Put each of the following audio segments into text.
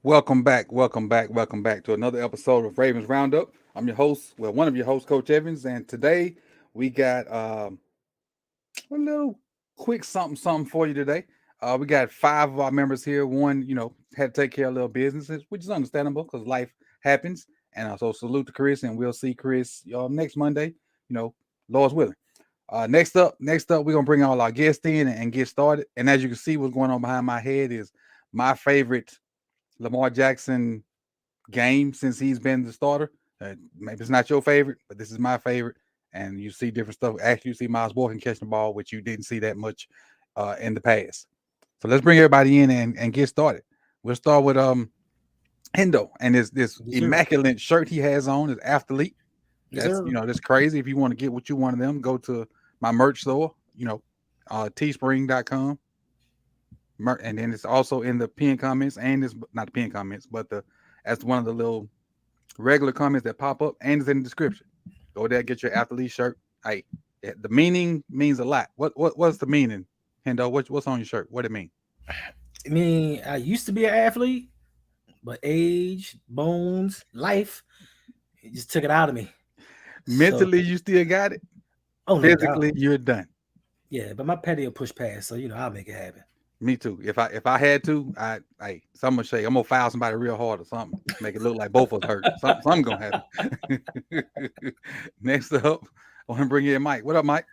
Welcome back to another episode of Ravens Roundup. I'm your host, one of your hosts, Coach Evans, and today we got a little quick something for you today. We got 5 of our members here. One, had to take care of little businesses, which is understandable because life happens. And also salute to Chris, and we'll see Chris next Monday. Lord's willing. Next up, we're gonna bring all our guests in and get started. And as you can see, what's going on behind my head is my favorite Lamar Jackson game since he's been the starter. Maybe it's not your favorite, but this is my favorite. And you see different stuff. Actually, you see Miles Boykin catching the ball, which you didn't see that much in the past. So let's bring everybody in and get started. We'll start with Hendo and this immaculate shirt he has on, his athlete. That's that's crazy. If you want to get what you want of them, go to my merch store, teespring.com. And then it's also in the pinned comments, and it's not the pinned comments, but as one of the little regular comments that pop up, and it's in the description. Go there, get your athlete shirt. Hey, the meaning means a lot. What's the meaning, Hendo? What's on your shirt? What it mean? I mean, I used to be an athlete, but age, bones, life, it just took it out of me. Mentally, you still got it. Oh, physically, you're done. Yeah, but my petty will push past, so I'll make it happen. Me too. If I had to, someone say I'm gonna foul somebody real hard or something, make it look like both of us hurt. Something gonna happen. Next up, I want to bring in Mike. What up, Mike?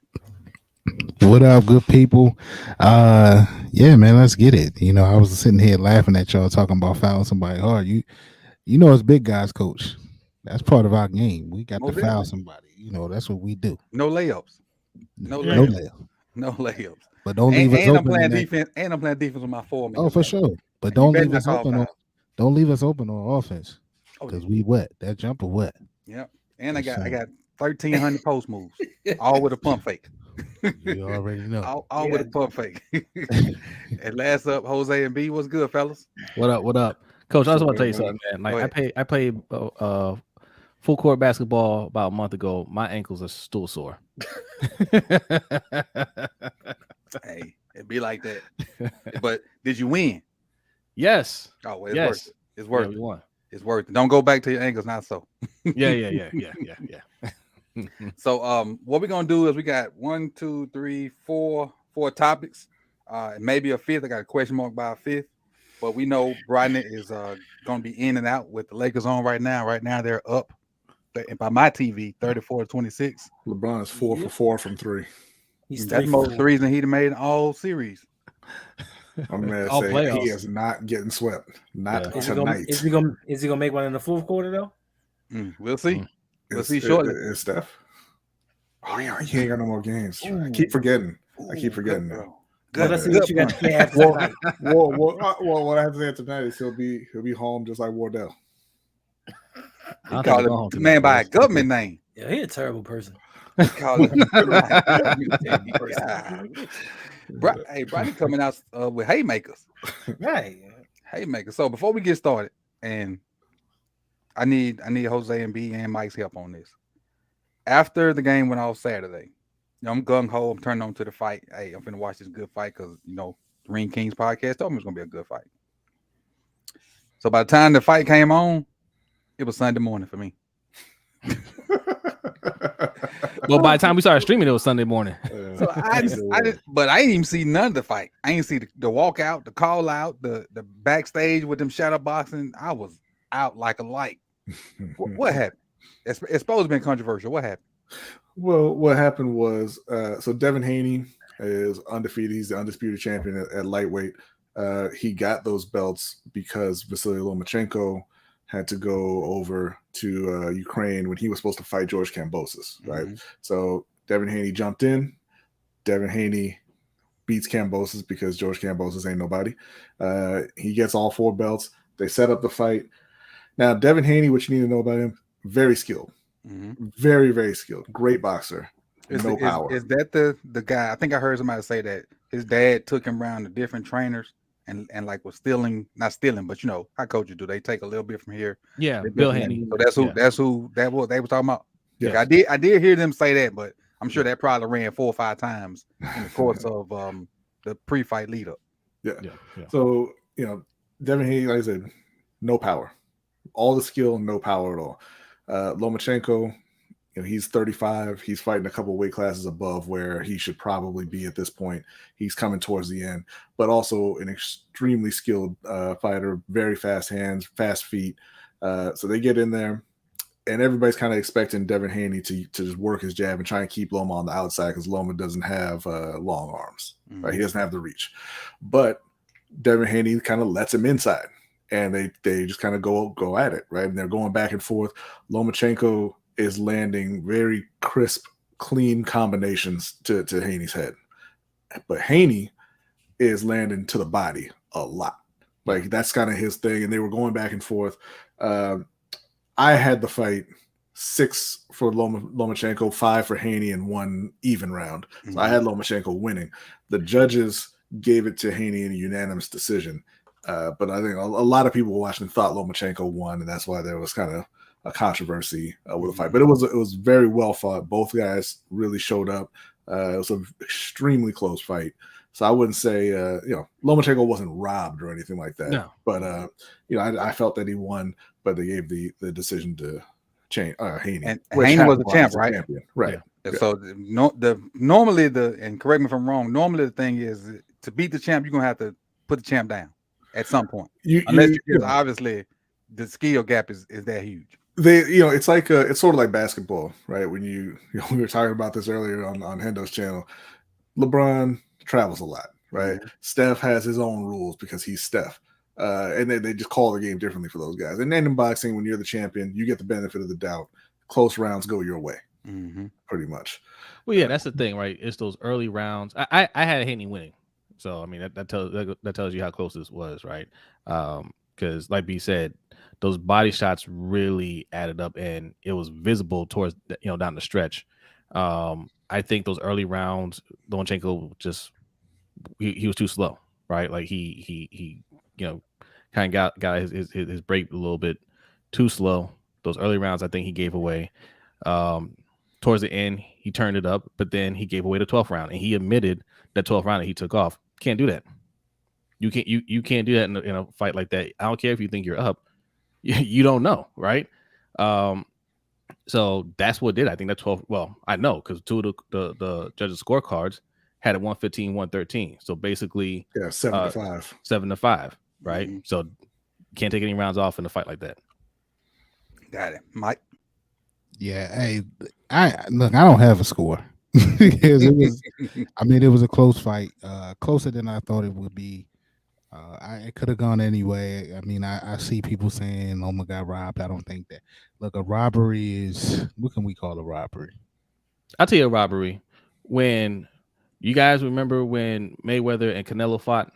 What up, good people? Yeah, man, let's get it. I was sitting here laughing at y'all talking about fouling somebody hard. It's big guys, coach. That's part of our game. We got to foul somebody. That's what we do. No layups. No layups. But don't leave us open. I'm playing defense. And I'm playing defense with my foreman. Oh, for sure. But don't leave us open. Don't leave us open on offense because we wet. That jumper wet. Yep. And I got 1,300 post moves, all with a pump fake. You already know. All with a pump fake. And last up, Jose and B. What's good, fellas? What up, Coach? I just want to tell you something, man. Like I played full court basketball about a month ago. My ankles are still sore. Hey, it'd be like that. But did you win? Yes. Oh, well, yes. It's worth it. We won. It's worth it. Don't go back to your ankles, not so. Yeah. So what we're gonna do is we got 1, 2, 3, 4 topics. Maybe a fifth. I got a question mark by a fifth. But we know Bryden is gonna be in and out with the Lakers on right now. Right now they're up by my TV 34-26. LeBron is 4 for 4 from 3. That's most threes than he'd have made in all series. I'm gonna say he is not getting swept. Not tonight. Is he gonna make one in the fourth quarter though? We'll see. We'll see shortly. It's Steph. Oh yeah, he ain't got no more games. I keep forgetting. Good. Well, let's see what you got to play after tonight. Well, what I have to say tonight is he'll be home just like Wardell. He called the man by a government name. Yeah, he's a terrible person. Hey, Bryden coming out with haymakers. Right. Haymakers. So before we get started, and I need Jose and B and Mike's help on this. After the game went off Saturday, I'm gung ho. I'm turning on to the fight. Hey, I'm finna watch this good fight because Ring Kings podcast told me it's gonna be a good fight. So by the time the fight came on, it was Sunday morning for me. Well, by the time we started streaming, it was Sunday morning. So I didn't even see none of the fight. I didn't see the walkout, the call out, the backstage with them shadow boxing. I was out like a light. What happened? It's supposed to be controversial. What happened? Well, what happened was, so Devin Haney is undefeated. He's the undisputed champion at lightweight. He got those belts because Vasily Lomachenko had to go over to Ukraine when he was supposed to fight George Kambosos, right? Mm-hmm. So Devin Haney jumped in. Devin Haney beats Kambosos because George Kambosos ain't nobody. He gets all 4 belts. They set up the fight. Now, Devin Haney, what you need to know about him, very skilled. Mm-hmm. Very, very skilled. Great boxer. Power. Is that the guy? I think I heard somebody say that his dad took him around to different trainers and like was not stealing, but you know how coaches do. They take a little bit from here. Yeah, Bill Haney. So that's who they were talking about. Yeah, I did hear them say that, but I'm sure that probably ran 4 or 5 times in the course of the pre-fight lead up. Yeah. So, Devin Haney, like I said, no power. All the skill, no power at all. Lomachenko, he's 35. He's fighting a couple of weight classes above where he should probably be at this point. He's coming towards the end, but also an extremely skilled fighter, very fast hands, fast feet. So they get in there, and everybody's kind of expecting Devin Haney to just work his jab and try and keep Loma on the outside because Loma doesn't have long arms. Mm-hmm. Right? He doesn't have the reach. But Devin Haney kind of lets him inside, and they just kind of go at it, right? And they're going back and forth. Lomachenko is landing very crisp, clean combinations to Haney's head. But Haney is landing to the body a lot. Like, that's kind of his thing. And they were going back and forth. I had the fight 6 for Lomachenko, 5 for Haney, and 1 even round. So I had Lomachenko winning. The judges gave it to Haney in a unanimous decision. But I think a lot of people watching thought Lomachenko won, and that's why there was kind of a controversy with the fight. But it was very well fought. Both guys really showed up. It was an extremely close fight. So I wouldn't say Lomachenko wasn't robbed or anything like that. No. But I felt that he won, but they gave the decision to change Haney. And Haney was the champ, right? Champion. Right. Yeah. So normally and correct me if I'm wrong, normally the thing is to beat the champ, you're gonna have to put the champ down at some point. Obviously the skill gap is that huge. It's like it's sort of like basketball, right? When we were talking about this earlier on Hendo's channel. LeBron travels a lot, right? Mm-hmm. Steph has his own rules because he's Steph. And they just call the game differently for those guys. And then in boxing, when you're the champion, you get the benefit of the doubt. Close rounds go your way, pretty much. Well, yeah, that's the thing, right? It's those early rounds. I had Haney winning, so I mean that tells you how close this was, right? Because like B said, those body shots really added up, and it was visible towards down the stretch. I think those early rounds, Lomachenko just he was too slow, right? Like he kind of got his break a little bit too slow. Those early rounds, I think he gave away. Towards the end, he turned it up, but then he gave away the 12th round, and he admitted that 12th round that he took off. Can't do that. You can't do that in a fight like that. I don't care if you think you're up. You don't know, right? So that's what did. I think that 12. Well, I know because 2 of the judges' scorecards had it 115, 113. So basically, 7-5. 7-5, right? Mm-hmm. So can't take any rounds off in a fight like that. Got it, Mike. Yeah, hey, I don't have a score. It was a close fight, closer than I thought it would be. It could have gone anyway. I mean, I see people saying Loma got robbed. I don't think that. Look, a robbery is, what can we call a robbery? I'll tell you a robbery. When you guys remember when Mayweather and Canelo fought,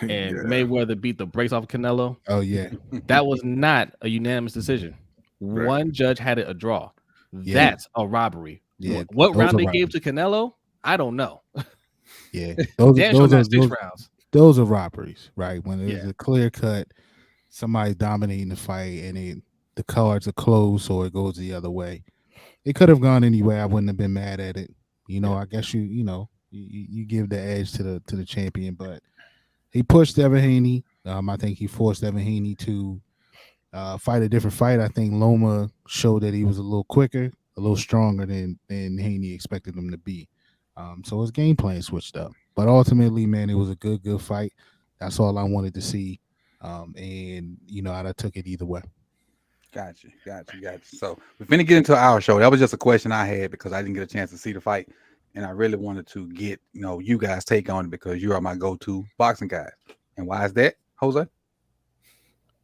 and Mayweather beat the brakes off of Canelo. Oh yeah, that was not a unanimous decision. Right. One judge had it a draw. Yeah. That's a robbery. Yeah. What round they gave to Canelo, I don't know. Yeah, those are 6 rounds. Those are robberies, right? When there's a clear cut, somebody's dominating the fight, and the cards are close, or it goes the other way. It could have gone anyway. I wouldn't have been mad at it. I guess you give the edge to the champion, but he pushed Devin Haney. I think he forced Devin Haney to fight a different fight. I think Loma showed that he was a little quicker, a little stronger than Haney expected him to be. So his game plan switched up. But ultimately, man, it was a good fight. That's all I wanted to see. And I took it either way. Gotcha. So we're finna get into our show. That was just a question I had because I didn't get a chance to see the fight, and I really wanted to get you guys take on it because you are my go-to boxing guys. And why is that, Jose?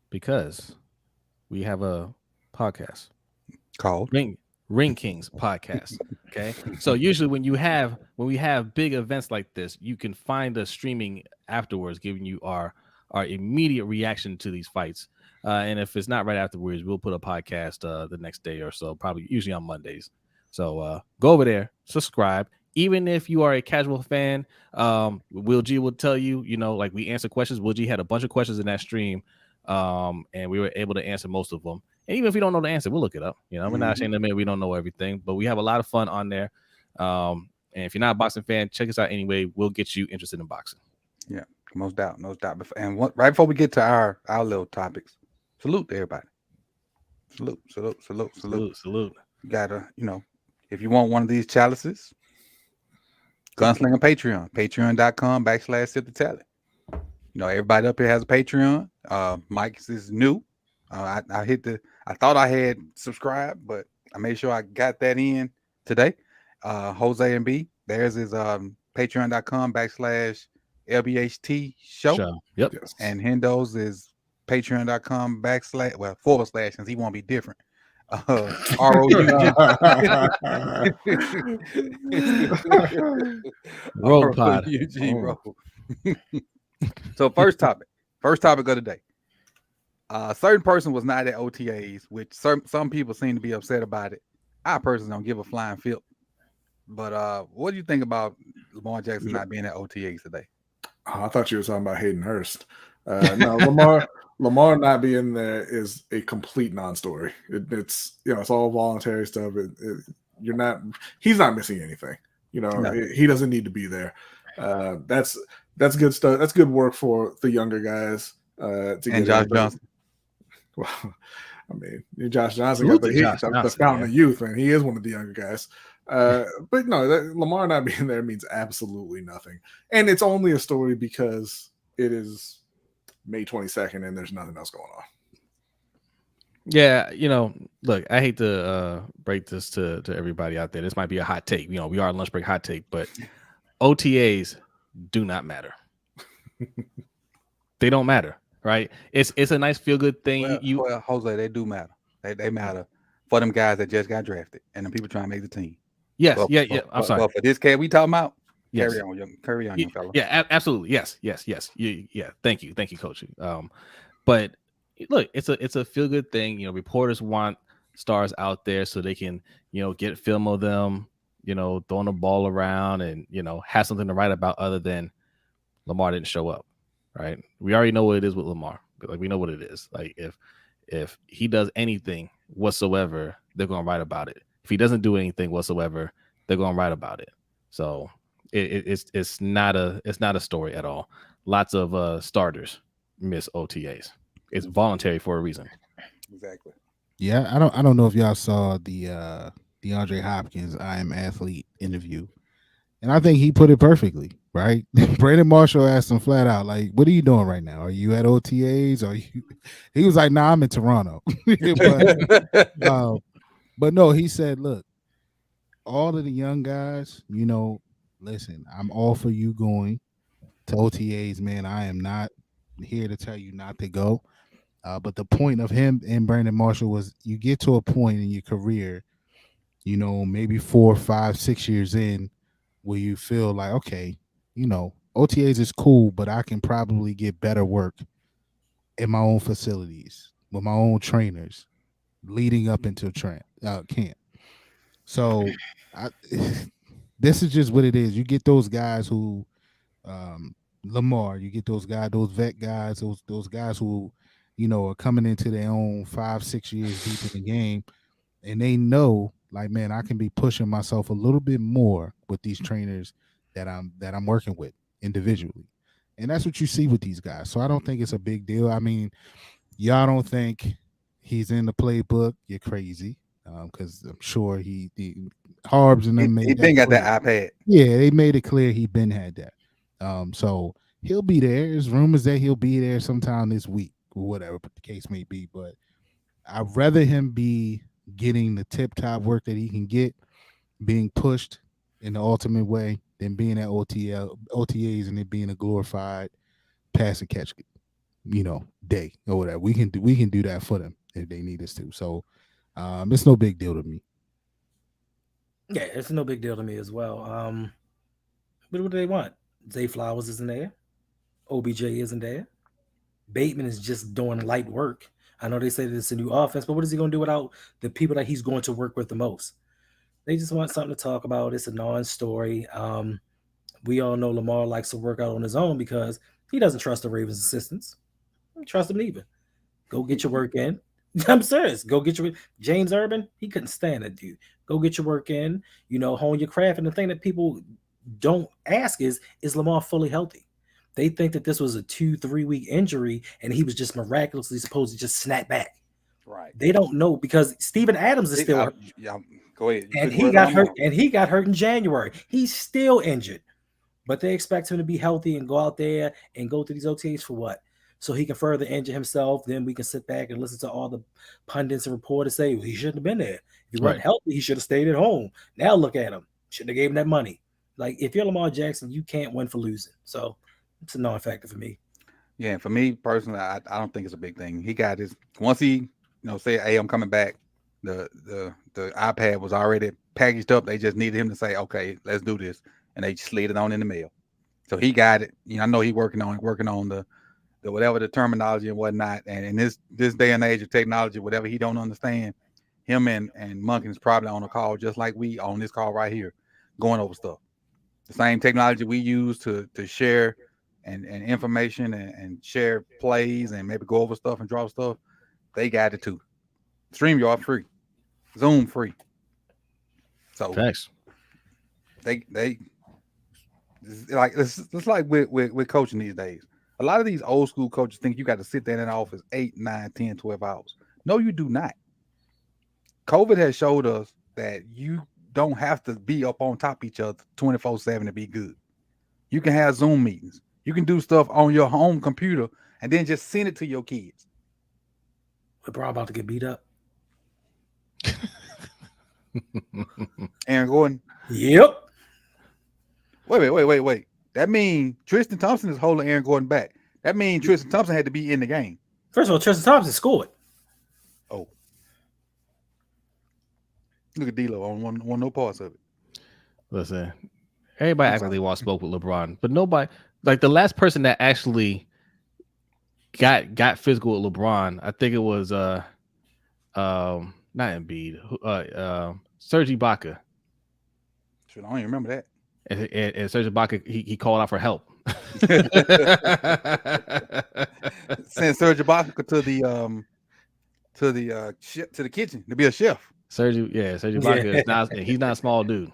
Because we have a podcast Called Ring Kings podcast. Okay, so usually when we have big events like this, you can find us streaming afterwards, giving you our immediate reaction to these fights. And if it's not right afterwards, we'll put a podcast the next day or so, probably usually on Mondays. So go over there, subscribe. Even if you are a casual fan, Will G will tell you, like we answer questions. Will G had a bunch of questions in that stream, and we were able to answer most of them. And even if we don't know the answer, we'll look it up. We're not ashamed to admit we don't know everything, but we have a lot of fun on there. And if you're not a boxing fan, check us out anyway. We'll get you interested in boxing. Yeah, most doubt. And right before we get to our little topics, salute to everybody. Salute. Salute. You gotta, if you want one of these chalices, Gunslinger Patreon, patreon.com/Sip the Tally. Everybody up here has a Patreon. Mike's is new. I thought I had subscribed, but I made sure I got that in today. Jose and B, theirs is patreon.com/LBHT show. Yep. Yes. And Hendo's is patreon.com/ since he won't be different. Roll pod. Roll. So first topic of the day. A certain person was not at OTAs, which some people seem to be upset about it. I personally don't give a flying flip. But what do you think about Lamar Jackson not being at OTAs today? I thought you were talking about Hayden Hurst. No, Lamar not being there is a complete non-story. It's it's all voluntary stuff. He's not missing anything. No. He doesn't need to be there. That's good stuff. That's good work for the younger guys. And Josh Johnson. Well, I mean, Josh Johnson got the fountain of youth, man. He is one of the younger guys. But no, Lamar not being there means absolutely nothing. And it's only a story because it is May 22nd and there's nothing else going on. Yeah, look, I hate to break this to everybody out there. This might be a hot take. We are a lunch break hot take, but OTAs do not matter. They don't matter, right? It's a nice feel good thing. Well, Jose, they do matter. They matter for them guys that just got drafted and the people trying to make the team. Yes, yeah. I'm sorry. But for this cat we talking about, yes. carry on, young fella. Yeah, absolutely. Yes. Yeah. Thank you, Coach. But look, it's a feel good thing. Reporters want stars out there so they can get film of them, throwing the ball around and have something to write about other than Lamar didn't show up. Right? We already know what it is with Lamar. Like we know what it is. Like if he does anything whatsoever, they're gonna write about it. If he doesn't do anything whatsoever, they're gonna write about it. So it's not a story at all. Lots of starters miss OTAs. It's voluntary for a reason. Exactly. Yeah, I don't know if y'all saw the DeAndre Hopkins I Am Athlete interview. And I think he put it perfectly, right? Brandon Marshall asked him flat out, like, what are you doing right now? Are you at OTAs? He was like, nah, I'm in Toronto. But no, he said, look, all of the young guys, listen, I'm all for you going to OTAs, man. I am not here to tell you not to go. But the point of him and Brandon Marshall was you get to a point in your career, maybe 4, 5, 6 years in, where you feel like, okay, OTAs is cool, but I can probably get better work in my own facilities with my own trainers leading up into camp. So this is just what it is. You get those guys who, Lamar, you get those guys, those vet guys, those guys who, are coming into their own 5, 6 years deep in the game, and they know, like, man, I can be pushing myself a little bit more with these trainers that I'm working with individually. And that's what you see with these guys. So I don't think it's a big deal. I mean, y'all don't think he's in the playbook, you're crazy. Because I'm sure the Harbs and them He made been that got clear. that iPad. Yeah, they made it clear he been had that. So he'll be there. There's rumors that he'll be there sometime this week or whatever the case may be. But I'd rather him be getting the tip top work that he can get, being pushed in the ultimate way, than being at OTAs and it being a glorified pass and catch, day or whatever. We can do that for them if they need us to. So it's no big deal to me. Yeah, it's no big deal to me as well. But what do they want? Zay Flowers isn't there. OBJ isn't there. Bateman is just doing light work. I know they say that it's a new offense, but what is he going to do without the people that he's going to work with the most? They just want something to talk about. It's a non-story. We all know Lamar likes to work out on his own because he doesn't trust the Ravens' assistants. I don't trust them either. Go get your work in. I'm serious. Go get your James Urban. He couldn't stand that dude. Go get your work in. Hone your craft. And the thing that people don't ask is Lamar fully healthy? They think that this was a 2-3 week injury and he was just miraculously supposed to just snap back. Right. They don't know because Steven Adams is still hurt. Go ahead. And he got hurt. And he got hurt in January. He's still injured. But they expect him to be healthy and go out there and go through these OTAs for what? So he can further injure himself. Then we can sit back and listen to all the pundits and reporters say, well, he shouldn't have been there. If he wasn't healthy, he should have stayed at home. Now look at him. Shouldn't have gave him that money. Like, if you're Lamar Jackson, you can't win for losing. So it's a non-factor for me. Yeah, for me personally, I don't think it's a big thing. He got his once he, say, hey, I'm coming back. The iPad was already packaged up. They just needed him to say, okay, let's do this, and they slid it on in the mail. So he got it. I know he's working on the whatever the terminology and whatnot. And in this day and age of technology, whatever he don't understand, him and Monken is probably on a call just like we on this call right here, going over stuff. The same technology we use to share and information and share plays and maybe go over stuff and draw stuff, they got it too. StreamYard free, Zoom free. So thanks. They like it's like with coaching these days. A lot of these old school coaches think you got to sit there in an office 8, 9, 10, 12 hours. No, you do not. COVID has showed us that you don't have to be up on top of each other 24/7 to be good. You can have Zoom meetings. You can do stuff on your home computer and then just send it to your kids. LeBron about to get beat up. Aaron Gordon. Yep. Wait. That means Tristan Thompson is holding Aaron Gordon back. That means Tristan Thompson had to be in the game. First of all, Tristan Thompson scored. Oh. Look at D-Lo. I don't want no parts of it. Listen, everybody act like they want to spoke with LeBron, but nobody, like the last person that actually got physical with LeBron, I think it was not Embiid, Serge Ibaka. Shit, I don't even remember that. And Serge Ibaka, he called out for help. Send Serge Ibaka to the kitchen to be a chef. Serge Ibaka is not, he's not a small dude.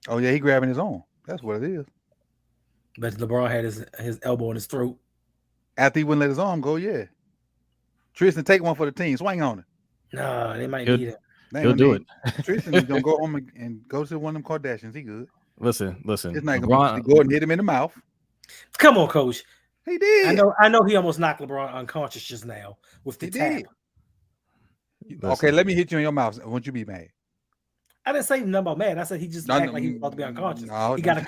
Oh yeah, he grabbing his own. That's what it is. But LeBron had his elbow in his throat. After he wouldn't let his arm go, yeah. Tristan, take one for the team. Swing on it. No, they might need it. He'll do it. Tristan is gonna go home and go to one of them Kardashians. He good. Listen. It's not gonna go and hit him in the mouth. Come on, coach. He did. I know he almost knocked LeBron unconscious just now with the tap. Okay, let me hit you in your mouth. Won't you be mad? I didn't say nothing about mad. I said he just act like he was about to be unconscious. No, he got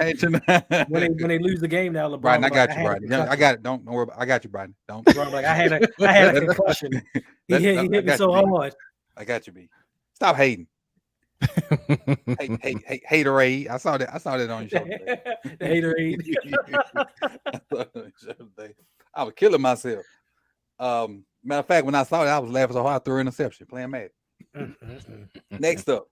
when they lose the game now, LeBron. Brian, I got you, Brian. I got it. Don't worry about it. I got you, Brian. Don't. LeBron, like I had a concussion. He hit me so hard. I got you, B. Stop hating. Haterade. I saw that on your show today. The haterade. I was killing myself. Matter of fact, when I saw it, I was laughing so hard I threw an interception playing Madden. Next up.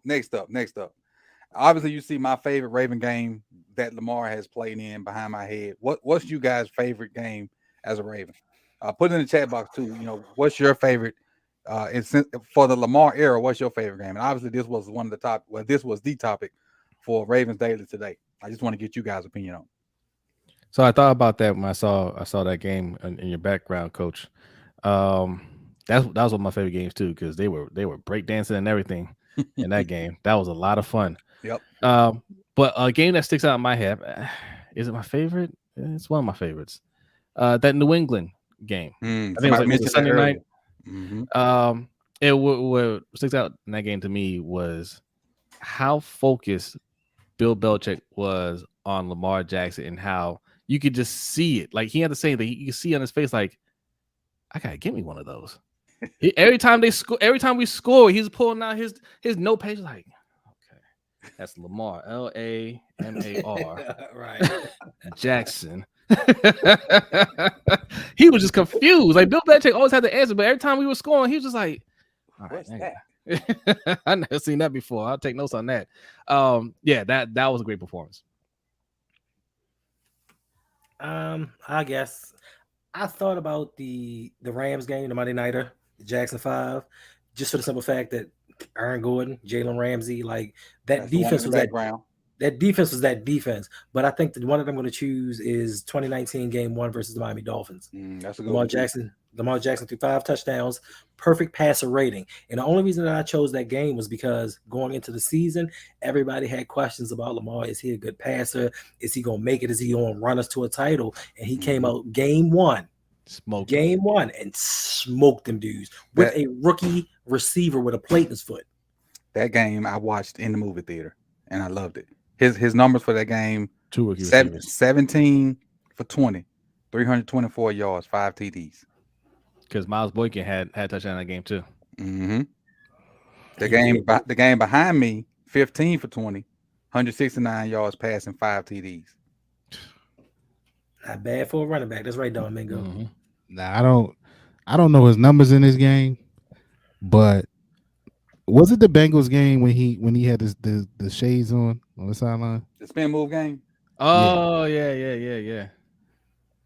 Obviously, you see my favorite Raven game that Lamar has played in behind my head. What's you guys' favorite game as a Raven? Put it in the chat box too. What's your favorite? For the Lamar era, what's your favorite game? And obviously, this was one of the top. Well, this was the topic for Ravens Daily today. I just want to get you guys' opinion on. So I thought about that when I saw that game in your background, Coach. that was one of my favorite games too, because they were breakdancing and everything in that game. That was a lot of fun. Yep. But a game that sticks out in my head, is it my favorite? It's one of my favorites. That New England game. I think it was a Sunday night. Mm-hmm. What sticks out in that game to me was how focused Bill Belichick was on Lamar Jackson and how you could just see it. Like he had to say that you could see on his face, like, I gotta get me one of those. Every time we score, he's pulling out his notepad, like, okay, that's Lamar, Lamar, right? Jackson. He was just confused. Like Bill Belichick always had the answer, but every time we were scoring, he was just like, What's that? I never seen that before. I'll take notes on that. Yeah, that was a great performance. I guess I thought about the Rams game, the Monday Nighter, the Jackson 5, just for the simple fact that Aaron Gordon, Jalen Ramsey, like that defense was that defense. But I think the one that I'm going to choose is 2019 Game 1 versus the Miami Dolphins. That's a good Lamar Jackson threw 5 touchdowns, perfect passer rating. And the only reason that I chose that game was because going into the season, everybody had questions about Lamar. Is he a good passer? Is he going to make it? Is he going to run us to a title? And he came out game one and smoked them dudes with a rookie receiver with a plate in his foot. That game I watched in the movie theater, and I loved it. His numbers for that game: 17 for 20, 324 yards, 5 TDs. Because Miles Boykin had touchdown in that game too. Mm-hmm. The game behind me: 15 for 20, 169 yards passing, 5 TDs. Not bad for a running back. That's right, Domingo. Mm-hmm. Nah, I don't know his numbers in this game, but was it the Bengals game when he had the shades on the sideline? The spin move game. Oh yeah.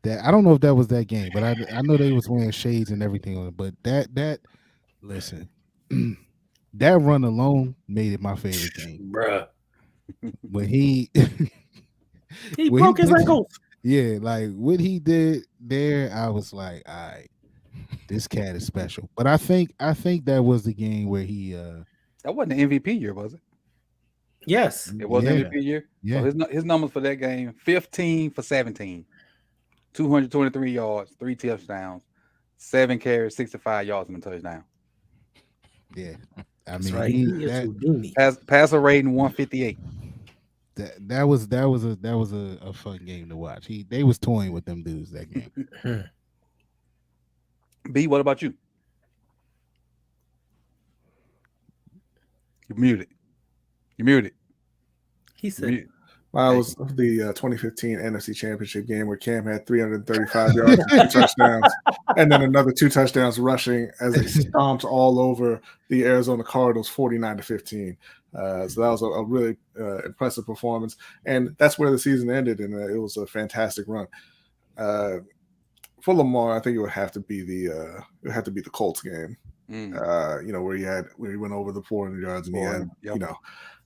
That I don't know if that was that game, but I know they was wearing shades and everything on it. But that listen, that run alone made it my favorite game, bruh. When he broke his ankle. Yeah, like what he did there, I was like, all right, this cat is special. But I think that was the game where he that wasn't the MVP year, was it? Yes, it was MVP year. Yeah, so his numbers for that game: 15 for 17, 223 yards, 3 touchdowns, 7 carries, 65 yards in the touchdown. Yeah, that's right. Passer rating 158. That was a fun game to watch. They was toying with them dudes that game. B, what about you? You're muted. He said. It was the 2015 NFC Championship game where Cam had 335 yards and 2 touchdowns, and then another 2 touchdowns rushing as they stomped all over the Arizona Cardinals 49-15. So that was a really impressive performance, and that's where the season ended, and it was a fantastic run. For Lamar, I think it would have to be the Colts game. Where he went over the 400 yards and he had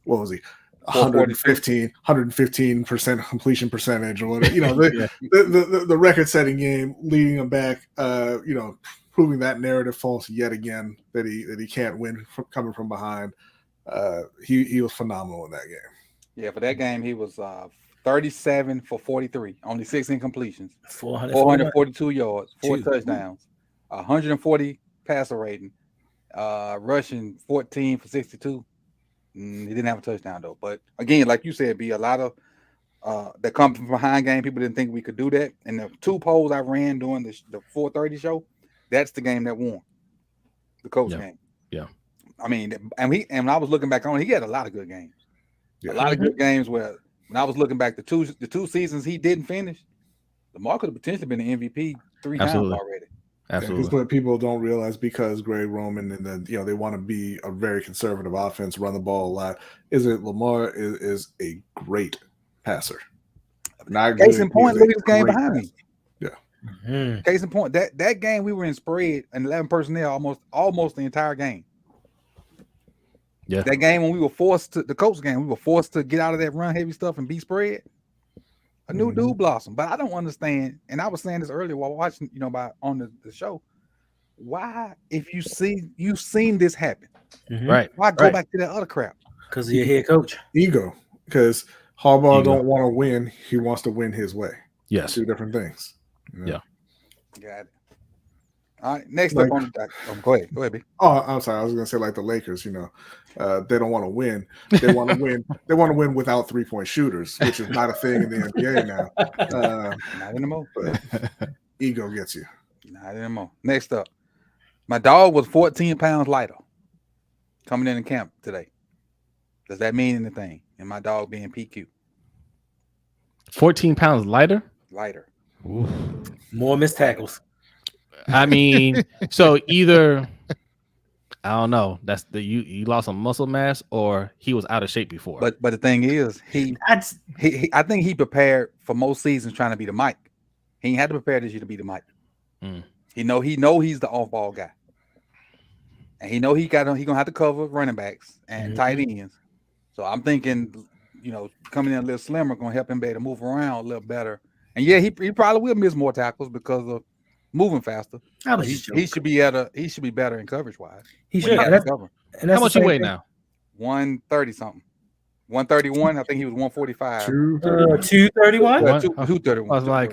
what was he? 115% completion percentage or whatever, the record-setting game, leading him back, proving that narrative false yet again, that he can't win coming from behind. He was phenomenal in that game. Yeah, for that game he was 37 for 43, only 6 incompletions, 442 yards, 4 touchdowns, 140 passer rating, rushing 14 for 62. He didn't have a touchdown though. But again, like you said, be a lot of that come from behind game. People didn't think we could do that. And the 2 polls I ran during the 4:30 show, that's the game that won. The Colts game. Yeah. I mean, and when I was looking back on it, he had a lot of good games. Yeah. A lot of good games where when I was looking back the two seasons he didn't finish, Lamar could have potentially been the MVP 3 times already. Absolutely. Because what people don't realize, because Greg Roman and then they want to be a very conservative offense, run the ball a lot, is that Lamar is a great passer. Not case in point, look at this game behind me. Yeah. Mm-hmm. Case in point, that game we were in spread and 11 personnel almost the entire game. Yeah. That game when we were forced to the Colts game, we were forced to get out of that run heavy stuff and be spread. A new dude blossom, but I don't understand. And I was saying this earlier while watching, on the show. why, if you've seen this happen, Right. why go back to that other crap? Because you're head coach. Ego, because Harbaugh Ego. don't want to win. He wants to win his way. Yes. Two different things. You know? Yeah. Got it. All right, next Like- up on the doc. Go ahead, B. Oh, I'm sorry. I was going to say like the Lakers. You know, they don't want to win. They want to win. They want to win without 3-point shooters, which is not a thing in the NBA now. Not anymore. But ego gets you. Not anymore. Next up, my dog was 14 pounds lighter coming in camp today. Does that mean anything? And my dog being PQ 14 pounds lighter. lighter. Oof. More missed tackles. I mean, so either I don't know. That's the you lost some muscle mass, or he was out of shape before. But the thing is, That's I think he prepared for most seasons trying to be the Mike. He ain't had to prepare this year to be the Mike. Mm. He know he's the off ball guy, and he know he gonna have to cover running backs and tight ends. So I'm thinking, coming in a little slimmer gonna help him be able to move around a little better. And yeah, he probably will miss more tackles because of moving faster. I But was he should be better in coverage wise. He when should. has And to that's, cover. and that's How much the you same weigh thing. now? 130 something. 131. I think he was 145. 231. What? 231. I was like,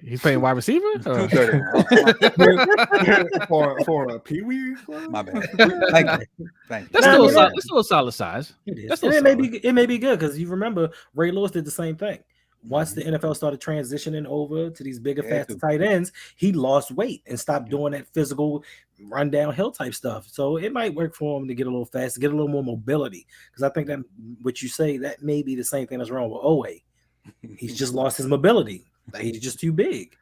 he's playing wide receiver. Or? 231. for a peewee. My bad. Thank you. That's Nah, still I mean, that's still a solid size. It is. That's And still it may be good because you remember Ray Lewis did the same thing. Once the NFL started transitioning over to these bigger, faster tight ends, he lost weight and stopped doing that physical run downhill type stuff. So it might work for him to get a little faster, get a little more mobility. Because I think that what you say, that may be the same thing that's wrong with Owe. He's just lost his mobility. Like, he's just too big.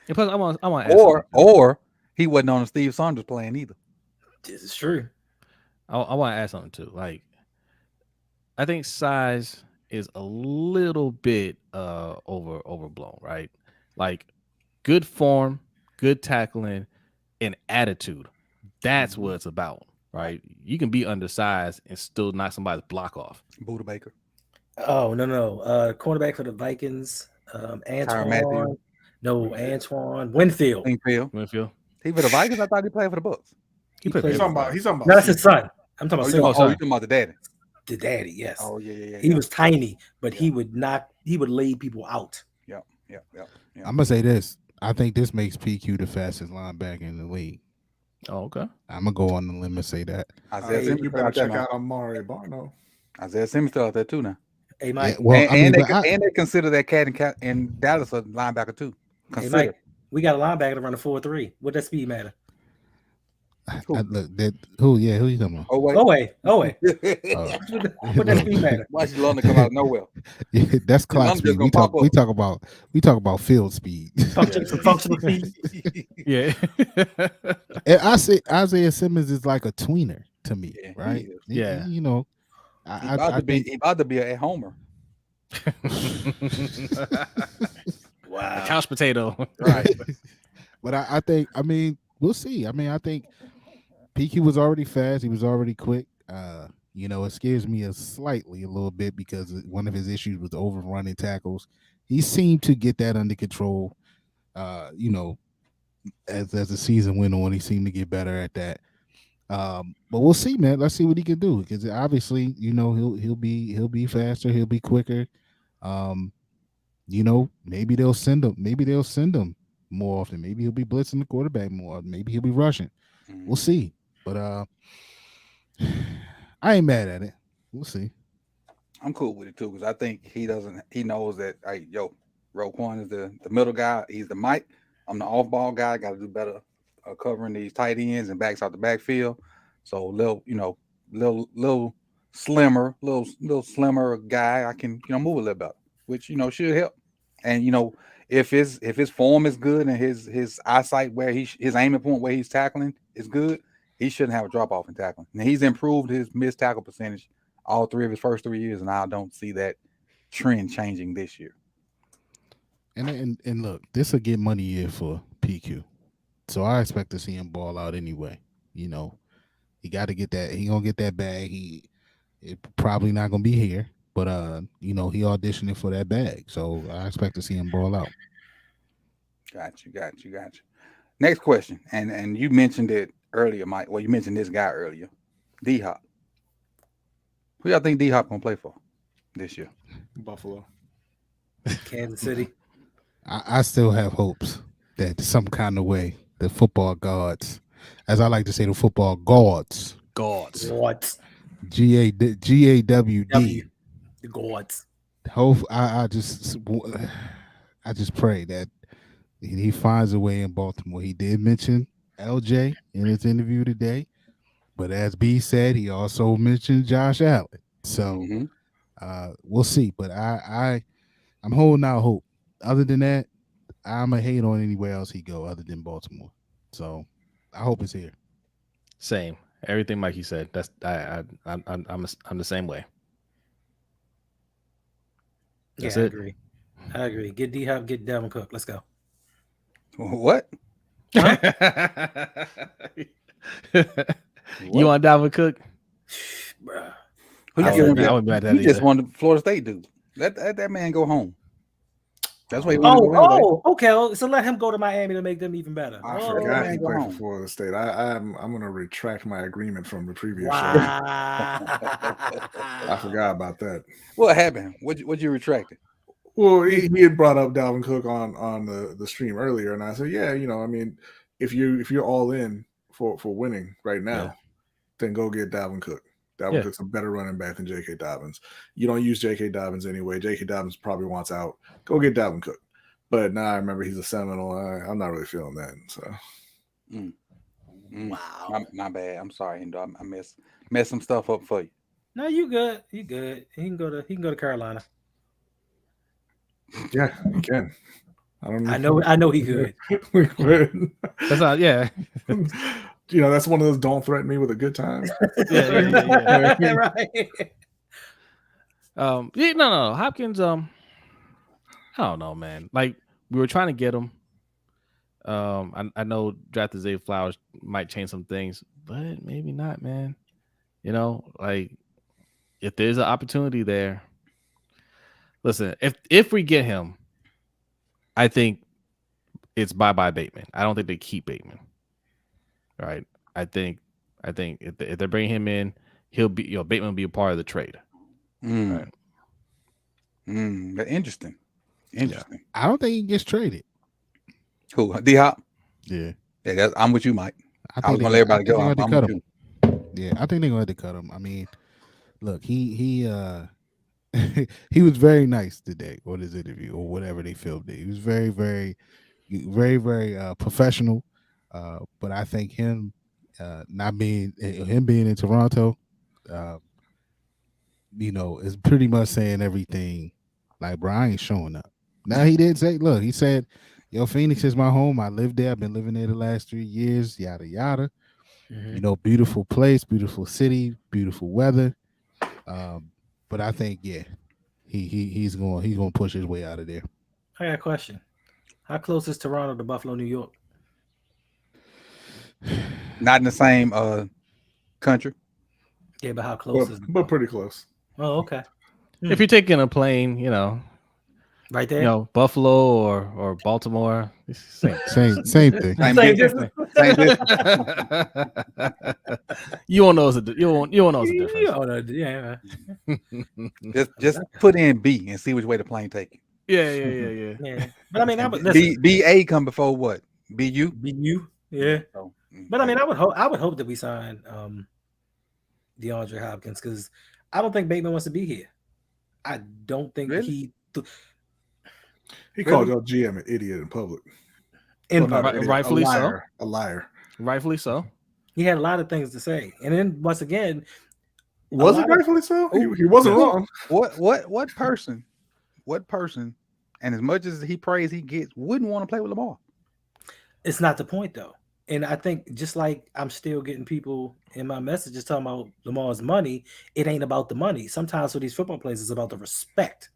And plus, I want to ask Or he wasn't on a Steve Saunders plan either. This is true. I want to ask something too. Like, I think size is a little bit overblown, right? Like, good form, good tackling, and attitude. That's what it's about, right? You can be undersized and still knock somebody's block off. Buda Baker. Oh, no. Cornerback for the Vikings, Antoine. No, Antoine Winfield. Winfield. He for the Vikings? I thought he played for the Bucks. He played played He's talking about. No, that's his son. I'm talking about you son. talking about the daddy? The daddy, yes. Oh yeah. He was tiny, but he would lay people out. Yeah. I'm gonna say this. I think this makes PQ the fastest linebacker in the league. Oh, okay. I'm gonna go on the limb and say that. Isaiah You Simmons better out there check now. out Amari Barno. Isaiah Simmons still out there too now. Hey, Mike. Yeah, well, and but they consider that cat in Dallas a linebacker too. Hey, Consider. Mike. We got a linebacker to run a 4.3. What that speed matter? Who you talking about? Oh wait. Oh wait. Oh. What that speed matter? Why should London come out of nowhere? Yeah, that's clock London's speed. gonna We pop talk about field speed. Functional speed. Yeah. And I say Isaiah Simmons is like a tweener to me, Yeah, he right? is. Yeah. You know, He about to be a homer. Wow. Couch potato. Right. But I think, we'll see. I think PQ was already fast. He was already quick. It scares me a little bit because one of his issues was overrunning tackles. He seemed to get that under control. As the season went on, he seemed to get better at that. But we'll see, man. Let's see what he can do because obviously, he'll be faster. He'll be quicker. Maybe they'll send him more often. Maybe he'll be blitzing the quarterback more. Maybe he'll be rushing. We'll see. But I ain't mad at it. We'll see. I'm cool with it too because I think he knows that Roquan is the middle guy. He's the Mike. I'm the off ball guy. Got to do better covering these tight ends and backs out the backfield. So little slimmer guy. I can move a little better, which should help. And if his form is good and his eyesight where his aiming point where he's tackling is good, he shouldn't have a drop off in tackling. And he's improved his missed tackle percentage all 3 of his first 3 years, and I don't see that trend changing this year. And look, this will get money year for PQ. So I expect to see him ball out anyway. He got to get that. He gonna get that bag. It probably not gonna be here, but he auditioning for that bag. So I expect to see him ball out. Got you. Next question, and you mentioned it earlier, Mike. Well, you mentioned this guy earlier, D Hop. Who y'all think D Hop gonna play for this year? Buffalo. Kansas City. I still have hopes that some kind of way the football gods, as I like to say, the football gods, Gods. What? GAWD. The gods. Hope I just pray that he finds a way in Baltimore. He did mention LJ in his interview today, but as B said, he also mentioned Josh Allen. So we'll see. But I'm holding out hope. Other than that, I'm a hate on anywhere else he go other than Baltimore. So I hope it's here. Same. Everything Mikey said. That's I'm the same way. That's I it. agree. I agree. Get D Hop, get Dalvin Cook. Let's go. What? Huh? You want Dalvin Cook? Bruh. Who I you wouldn't- giving I that? wouldn't bet that He just either. wanted Florida State dude. Let that man go home. That's what he wanted to go anyway. Okay. So let him go to Miami to make them even better. I Oh, forgot man, he go played for home. Florida State. I'm gonna retract my agreement from the previous show. Wow. I forgot about that. What happened? What you retracted? Well, he had brought up Dalvin Cook on the stream earlier, and I said, yeah, I mean, if you're all in for winning right now, then go get Dalvin Cook. Dalvin Cook's a better running back than J.K. Dobbins. You don't use J.K. Dobbins anyway. J.K. Dobbins probably wants out. Go get Dalvin Cook. But now I remember he's a Seminole. I'm not really feeling that. So, Wow. My bad. I'm sorry, Indo. I messed some stuff up for you. No, you good. You good. He can go to Carolina. yeah, you can. I don't I know he could. That's not. Yeah. That's one of those don't threaten me with a good time. Yeah. Right. No. Hopkins. I don't know, man. Like we were trying to get him. I know drafted Zay Flowers might change some things, but maybe not, man. Like if there's an opportunity there, listen. If we get him, I think it's bye Bateman. I don't think they keep Bateman. Right. I think if they bring him in, he'll be Bateman will be a part of the trade. Right. But interesting. I don't think he gets traded. Who? D Hop? Yeah. I'm with you, Mike. I was gonna let everybody go. I'm with him. you. Yeah, I think they're going to cut him. I mean, look, he he was very nice today on his interview or whatever they filmed it. He was very, very, very, very professional. But I think him being in Toronto, is pretty much saying everything. Like, bro, I ain't showing up. Now he did say, look, he said, yo, Phoenix is my home. I lived there. I've been living there the last 3 years, yada, yada. Mm-hmm. Beautiful place, beautiful city, beautiful weather. But I think, he's going to push his way out of there. I got a question. How close is Toronto to Buffalo, New York? Not in the same country. Yeah, but how close is it? But pretty close. Oh, okay. If you're taking a plane, right there. Buffalo or Baltimore, same thing. Same distance. Same distance. You won't know it's you won't know it's a difference. Yeah. Just put in B and see which way the plane take you. Yeah. But I mean, BA come before what? BU? BU. Yeah. So, But I mean, I would hope that we sign DeAndre Hopkins because I don't think Bateman wants to be here. I don't think Really? he called your GM an idiot in public. Rightfully so. A liar. Rightfully so. He had a lot of things to say, and then once again, was it rightfully so? He wasn't wrong. What person? And as much as he prays he gets, wouldn't want to play with Lamar. It's not the point though. And I think just like I'm still getting people in my messages talking about Lamar's money, it ain't about the money. Sometimes for these football players, it's about the respect.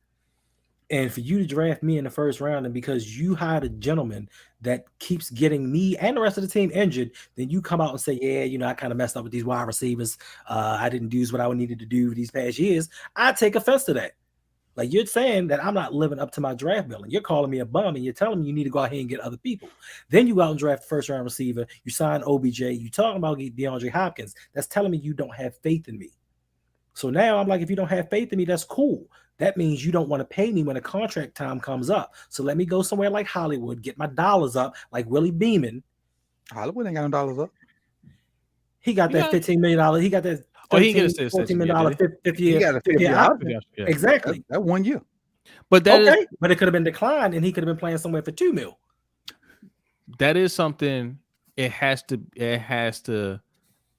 And for you to draft me in the first round, and because you hired a gentleman that keeps getting me and the rest of the team injured, then you come out and say, yeah, I kind of messed up with these wide receivers. I didn't do what I needed to do these past years. I take offense to that. Like you're saying that I'm not living up to my draft bill, and you're calling me a bum, and you're telling me you need to go out here and get other people. Then you go out and draft the first round receiver. You sign OBJ. You talking about DeAndre Hopkins. That's telling me you don't have faith in me. So now I'm like, if you don't have faith in me, that's cool. That means you don't want to pay me when the contract time comes up. So let me go somewhere like Hollywood, get my dollars up, like Willie Beeman. Hollywood ain't got no dollars up. He got that $15 million. He got that he $13, get a $14 million fifth He year. got a fifth year 50 option. Yeah. Exactly. That 1 year. But that Okay, is but it could have been declined, and he could have been playing somewhere for $2 million. that is something. It has to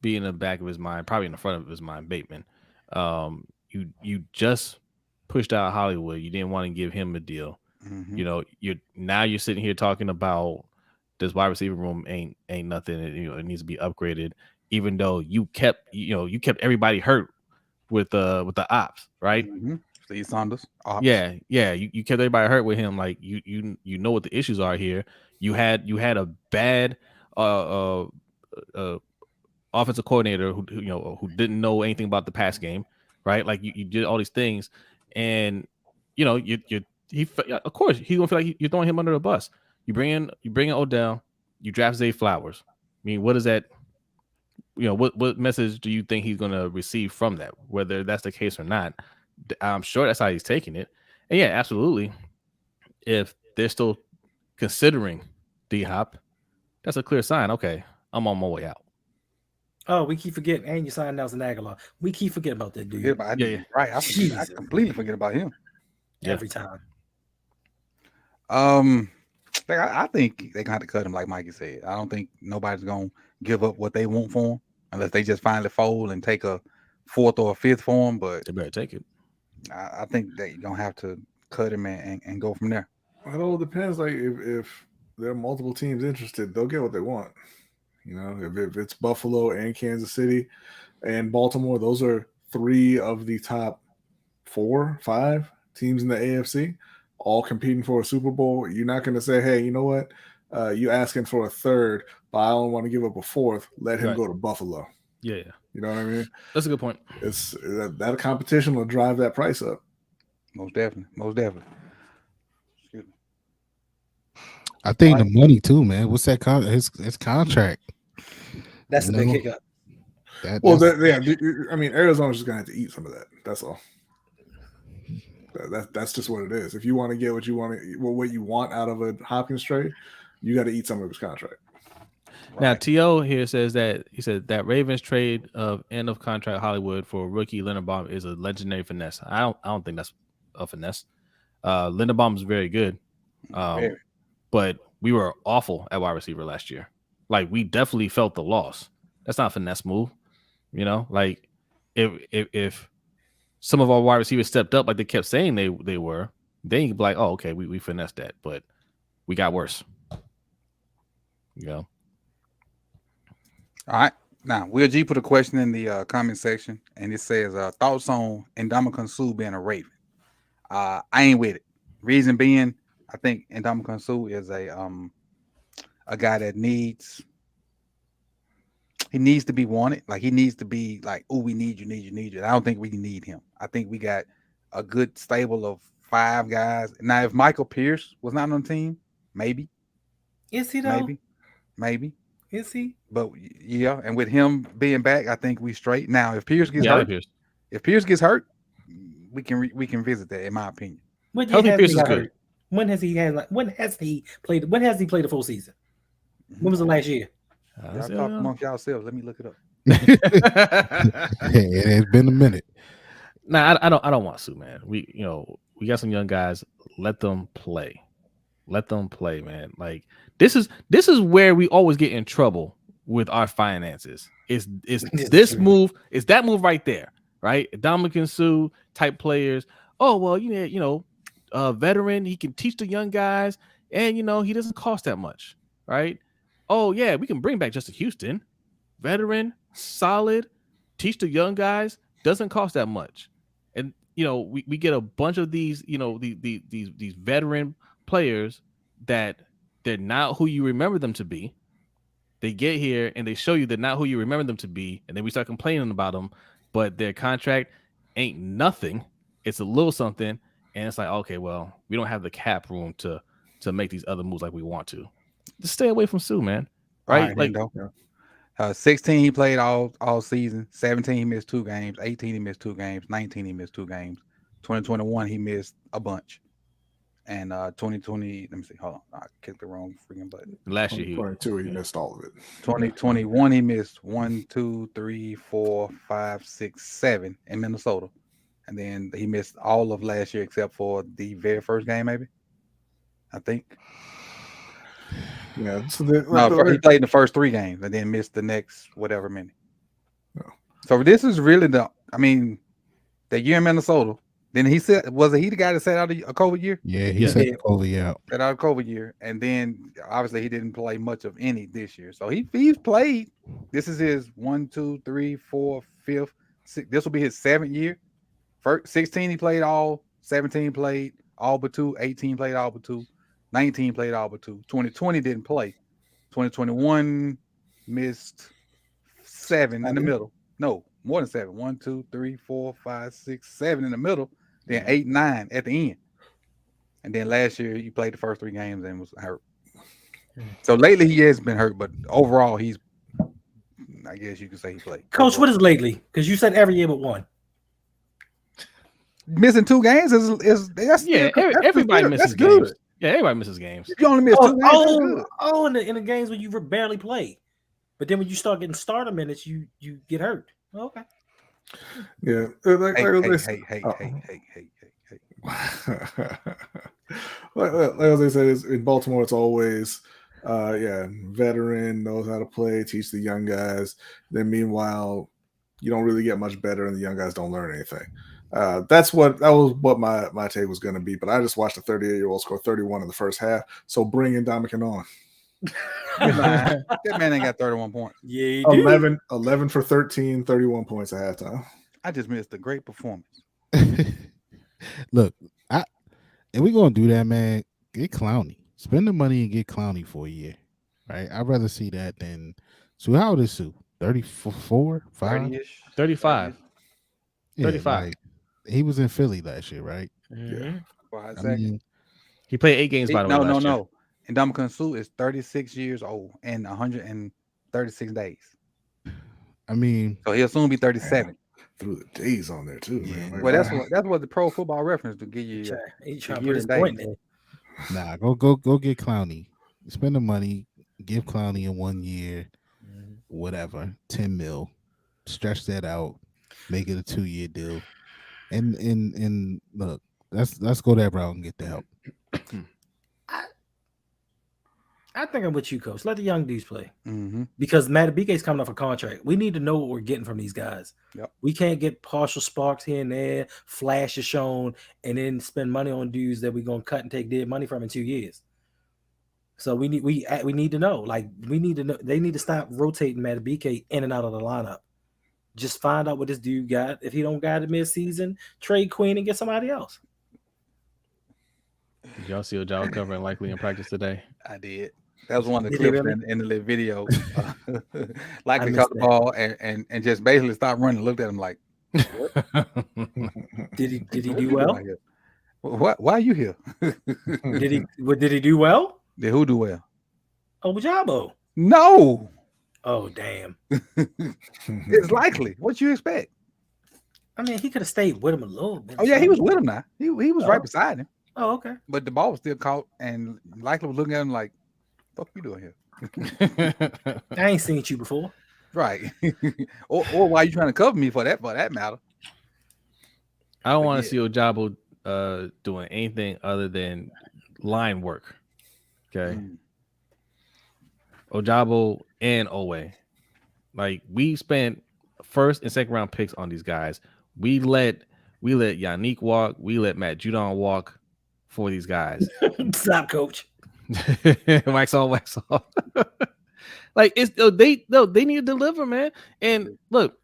be in the back of his mind, probably in the front of his mind. Bateman, you just pushed out Hollywood. You didn't want to give him a deal. Mm-hmm. You know, you're sitting here talking about this wide receiver room ain't nothing. It needs to be upgraded. Even though you kept everybody hurt with the ops, right? Mm-hmm. Steve Saunders. Ops. Yeah. You kept everybody hurt with him. Like you know what the issues are here. You had a bad offensive coordinator who didn't know anything about the pass game, right? Like you did all these things, and of course he's gonna feel like you're throwing him under the bus. You bring in Odell, you draft Zay Flowers. I mean, what is that? What message do you think he's gonna receive from that? Whether that's the case or not, I'm sure that's how he's taking it. And yeah, absolutely. If they're still considering D-Hop, that's a clear sign. Okay, I'm on my way out. Oh, we keep forgetting, and you signed Nelson Aguilar. We keep forgetting about that dude. Yeah. Right. I completely forget about him. Every time. I think they're gonna have to cut him, like Mikey said. I don't think nobody's gonna give up what they want for him unless they just finally fold and take a 4th or a 5th for him. But They better take it. I think they're gonna have to cut him and go from there. It all depends. Like if there are multiple teams interested, they'll get what they want. You know, if it's Buffalo and Kansas City and Baltimore, those are 3 of the top 4, 5 teams in the AFC, all competing for a Super Bowl. You're not going to say, hey, you know what? You asking for a 3rd, but I don't want to give up a 4th. Let him go to Buffalo. Yeah. You know what I mean? That's a good point. It's that competition will drive that price up. Most definitely. Excuse me. I think the money too, man. What's that? His contract. That's the big hiccup. I mean, Arizona's just gonna have to eat some of that. That's all. That's just what it is. If you want to get what you want out of a Hopkins trade, you got to eat some of his contract. Now, T.O. here says that he said that Ravens trade of end of contract Hollywood for rookie Linderbaum is a legendary finesse. I don't think that's a finesse. Linderbaum is very good, but we were awful at wide receiver last year. Like we definitely felt the loss. That's not a finesse move, Like if some of our wide receivers stepped up like they kept saying they were, then you could be like, oh, okay, we finessed that, but we got worse. All right. Now, Will G put a question in the comment section, and it says, thoughts on Ndamukong Suh being a Raven. I ain't with it. Reason being, I think Ndamukong Suh is a guy that needs to be wanted. Like, he needs to be like, oh, we need you. I don't think we need him. I think we got a good stable of 5 guys. Now, if Michael Pierce was not on the team, maybe. Is he though? Maybe. Is he? But yeah, and with him being back, I think we straight. Now, if Pierce gets hurt, we can visit that. In my opinion, Healthy Pierce is good. When has he played a full season? When was the last year? Y'all talk amongst yourselves. Let me look it up. It's been a minute. Nah, I don't want Suh, man. We got some young guys. Let them play. Man. Like this is where we always get in trouble with our finances. Is this move? Is that move right there? Right? Ndamukong Suh type players. Oh well, a veteran. He can teach the young guys, and he doesn't cost that much, right? Oh yeah, we can bring back Justin Houston, veteran, solid, teach the young guys, doesn't cost that much, and we get a bunch of these these veteran players that they're not who you remember them to be. They get here and they show you they're not who you remember them to be, and then we start complaining about them, but their contract ain't nothing. It's a little something, and it's like, okay, well, we don't have the cap room to make these other moves like we want to. Just stay away from Sue, man. Right? All Like, Hendo. 16 he played all season. 17 he missed 2 games. 18 he missed 2 games. 19 he missed 2 games. 2021 he missed a bunch. And 2020, let me see. Hold on, I clicked the wrong freaking button. last year, 22, he missed all of it. 2021 he missed 1, 2, 3, 4, 5, 6, 7 in Minnesota, and then he missed all of last year except for the very first game, maybe. I think. Yeah. So No, he played in the first 3 games and then missed the next whatever many. No. So this is really the year in Minnesota. Then he said, was it he the guy that sat out a COVID year? Yeah, he said COVID out. Sat out a COVID year, and then obviously he didn't play much of any this year. So he's played. This is his 1, 2, 3, 4, 5th, 6. This will be his 7th year. First 16 he played all. 17 played all but 2. 18 played all but 2. 19 played all but 2. 2020 didn't play. 2021 missed 7 in the middle. No, more than 7. 1, 2, 3, 4, 5, 6, 7 in the middle. Then 8, 9 at the end. And then last year he played the first 3 games and was hurt. So lately he has been hurt, but overall I guess you could say he played. Coach, what is lately? Because you said every year but one. Missing 2 games is everybody misses good. games. Yeah, everybody misses games. If you only miss 2 games, that's good. In the games when you barely play, but then when you start getting starter minutes, you get hurt. Okay. Yeah. Hey. Like as I said, in Baltimore, it's always veteran, knows how to play, teach the young guys. Then meanwhile, you don't really get much better, and the young guys don't learn anything. That was what my take was going to be. But I just watched a 38-year-old score 31 in the first half. So bring in Dominican on. That man ain't got 31 points. Yeah, 11 for 13, 31 points at halftime. I just missed a great performance. Look, if we're gonna do that, man, get Clowney. Spend the money and get Clowney for a year. Right? I'd rather see that than Sue. How old is Sue? 34, 5? 30-ish. 35. Yeah, 35. like, he was in Philly last year, right? Mm-hmm. For I mean, He played 8 games by the way. last year. No. And Dominican Sue is 36 years old and 136 days. I mean, So he'll soon be 37. Threw the days on there too. Yeah. Man. Well, that's what the Pro Football Reference to give you. He trying to year put his and point days. in. nah, go get Clowney. Spend the money, give Clowney in 1 year, whatever, 10 mil. Stretch that out, make it a 2-year deal. And look, let's go that route and get the help. I think I'm with you, Coach. Let the young dudes play. Mm-hmm. Because Matabike's coming off a contract. We need to know what we're getting from these guys. Yep. We can't get partial sparks here and there, flashes shown, and then spend money on dudes that we're gonna cut and take dead money from in 2 years. So we need to know. Like, we need to know. They need to stop rotating Matabike in and out of the lineup. Just find out what this dude got. If he don't got it mid-season, trade Queen and get somebody else. Did y'all see Ojabo covering likely in practice today? I did. That was one of the Did he clips really? in the little video. Like I they missed caught the ball and just basically stopped running and looked at him like, Did he what do you well? doing here? Why are you here? Did he do well? Did who do well? Ojabo. No. Oh, damn. It's likely. What you expect? I mean, he could have stayed with him a little bit. Oh, yeah, he was with him now. He was right beside him. Oh, okay. But the ball was still caught and likely was looking at him like, fuck you doing here? I ain't seen you before. Right. or why you trying to cover me for that matter? I don't want yeah. to see Ojabo doing anything other than line work. Okay. Ojabo and Owe. Like, we spent first and second round picks on these guys. We let Yannick walk. We let Matt Judon walk for these guys. Stop, Coach. Wax on, wax off. Like, they need to deliver, man. And look,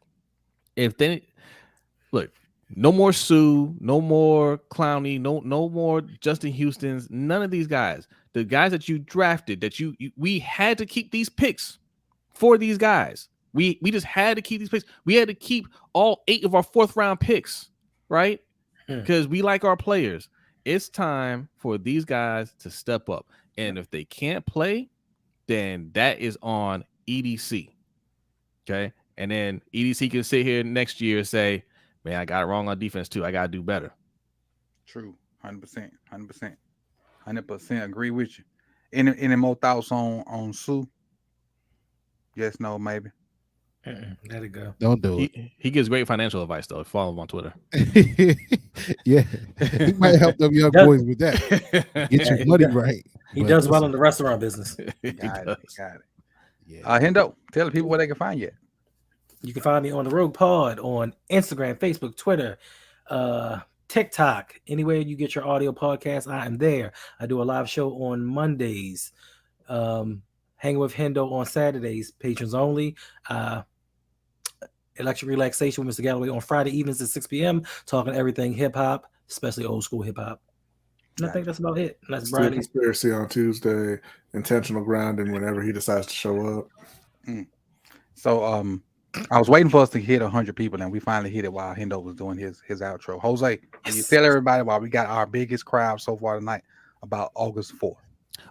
no more Sue, no more Clowney, no more Justin Houston's, none of these guys. The guys that you drafted, that we had to keep these picks for these guys. We just had to keep these picks. We had to keep all 8 of our 4th round picks, right? Because we like our players. it's time for these guys to step up. And if they can't play, then that is on EDC. Okay. And then EDC can sit here next year and say, man, I got it wrong on defense too. I got to do better. True. 100%. 100%. 100% agree with you. Any more thoughts on Sue? Yes, no, maybe. Let it go. Don't do it. He gives great financial advice, though. Follow him on Twitter. Yeah, he might help them young boys with that. Get your money right. He But does well listen, in the restaurant business. Got it. Got it. yeah. Hendo, tell the people where they can find you at. You can find me on the Rogue Pod on Instagram, Facebook, Twitter, TikTok. Anywhere you get your audio podcast, I am there. I do a live show on Mondays. Hanging with Hendo on Saturdays, patrons only. Electric Relaxation with Mr. Galloway on Friday evenings at 6 p.m. Talking everything hip hop, especially old school hip hop. And I think that's about it. And that's Steel Brian. Conspiracy on Tuesday. Intentional Grounding whenever he decides to show up. So I was waiting for us to hit 100 people, and we finally hit it while Hendo was doing his outro. Jose, can you tell everybody why we got our biggest crowd so far tonight about August 4th?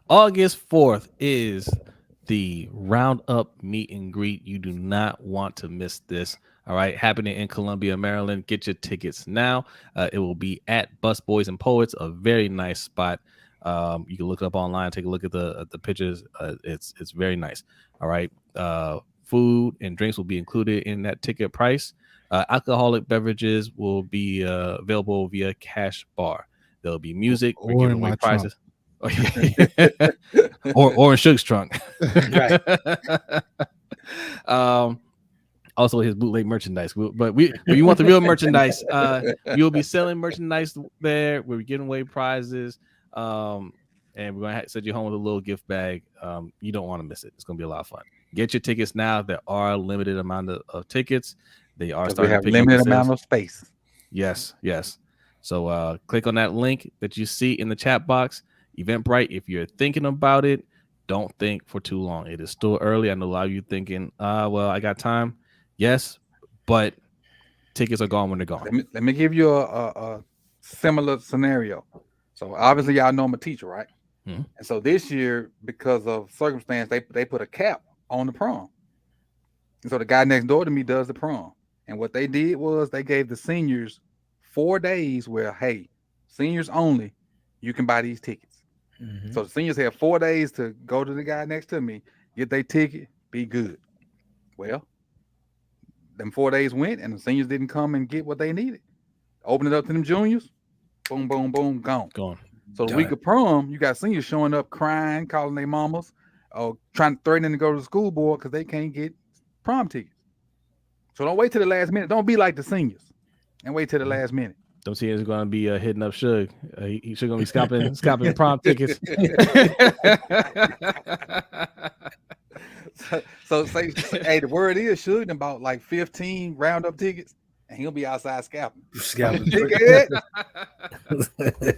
August 4th is the Roundup meet and greet. You do not want to miss this. All right, happening in Columbia, Maryland. Get your tickets now. It will be at Bus Boys and Poets, a very nice spot. You can look it up online, take a look at the pictures. It's very nice. All right. Food and drinks will be included in that ticket price. Alcoholic beverages will be available via Cash Bar. There'll be music. Or We're giving in away my prizes. or in Suge's trunk. Right. Also his bootleg merchandise. But you want the real merchandise, you'll be selling merchandise there. We're giving away prizes. And we're going to send you home with a little gift bag. You don't want to miss it. It's going to be a lot of fun. Get your tickets now. There are a limited amount of tickets. They are starting We have to pick up limited the sales. amount of space. Yes. So click on that link that you see in the chat box. Eventbrite, if you're thinking about it, don't think for too long. It is still early. I know a lot of you thinking, well, I got time. Yes, but tickets are gone when they're gone. Let me give you a similar scenario. So obviously y'all know I'm a teacher, right? Mhm. And so this year, because of circumstance, they put a cap on the prom. And so the guy next door to me does the prom. And what they did was they gave the seniors 4 days where, hey, seniors only, you can buy these tickets. Mhm. So the seniors have 4 days to go to the guy next to me, get their ticket, be good. Well, them 4 days went, and the seniors didn't come and get what they needed. Open it up to them juniors, boom, boom, boom, gone. Gone. So the week of prom, you got seniors showing up crying, calling their mamas, or threatening to go to the school board because they can't get prom tickets. So don't wait till the last minute. Don't be like the seniors and wait till the last minute. Don't see it's going to be hitting up Suge. He's going to be scalping prom tickets. So say, hey, the word is Suge about like 15 Roundup tickets, and he'll be outside scalping. Scalping. Ticket.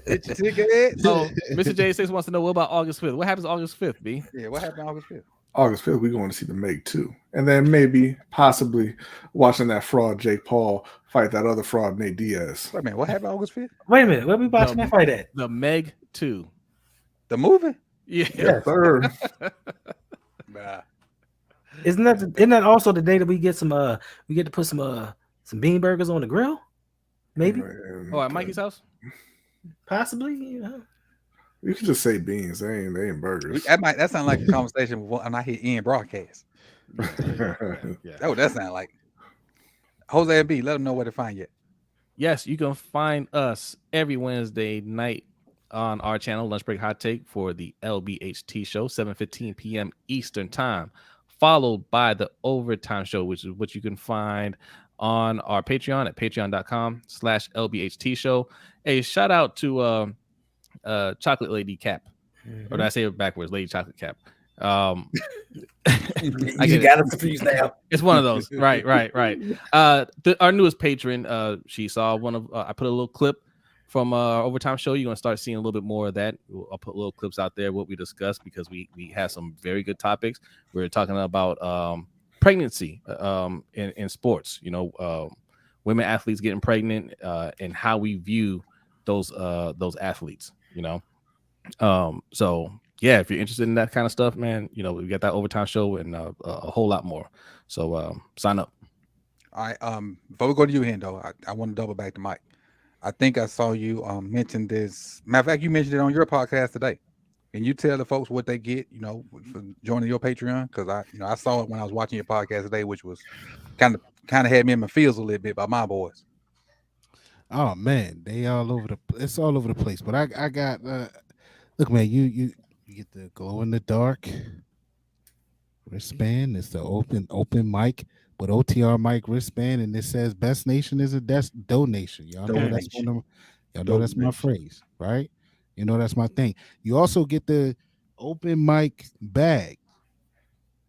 Get your ticket. So Mr. J6 wants to know, what about August 5th? What happens August 5th, B? Yeah, what happened August 5th? August 5th, we're going to see the Meg 2. And then maybe, possibly, watching that fraud Jake Paul fight that other fraud Nate Diaz. Wait a minute, what happened August 5th? Wait a minute. Where we watching that fight at? The Meg 2. The movie? Yeah. Yes, sir. Nah. Isn't that also the day that we get to put some bean burgers on the grill? Maybe, Man, Oh, at Mikey's house? possibly. You know. you can just say beans. They ain't burgers. That sounds like a conversation when I hear Ian broadcast. Yeah. That's what that sounds like. Jose and B, let them know where to find you. Yes, you can find us every Wednesday night on our channel, Lunch Break Hot Take, for the LBHT show, 7:15 p.m. Eastern Time, followed by the Overtime show, which is what you can find on our Patreon at patreon.com/LBHT show. A shout out to Chocolate Lady Cap. Or did I say it backwards? Lady Chocolate Cap. I You get got it confused now. It's one of those. Right. Our newest patron, she saw one of I put a little clip from Overtime show. You're gonna start seeing a little bit more of that. I'll put little clips out there what we discussed, because we have some very good topics. We're talking about pregnancy in sports. You know, women athletes getting pregnant, and how we view those athletes, you know. So yeah, if you're interested in that kind of stuff, man, you know, we got that overtime show and a whole lot more. So sign up. All right. Before we go to you, Hendo, I want to double back to Mike. I think I saw you mention this. Matter of fact, you mentioned it on your podcast today. Can you tell the folks what they get, for joining your Patreon? Because I saw it when I was watching your podcast today, which was kind of had me in my feels a little bit by my boys. Oh man, they all over it's all over the place. But I got look, man, you get the glow in the dark wristband. It's the open mic, but OTR mic wristband, and it says "Best Nation is a donation." Y'all know that's y'all know that's my phrase, right? You know that's my thing. You also get the open mic bag.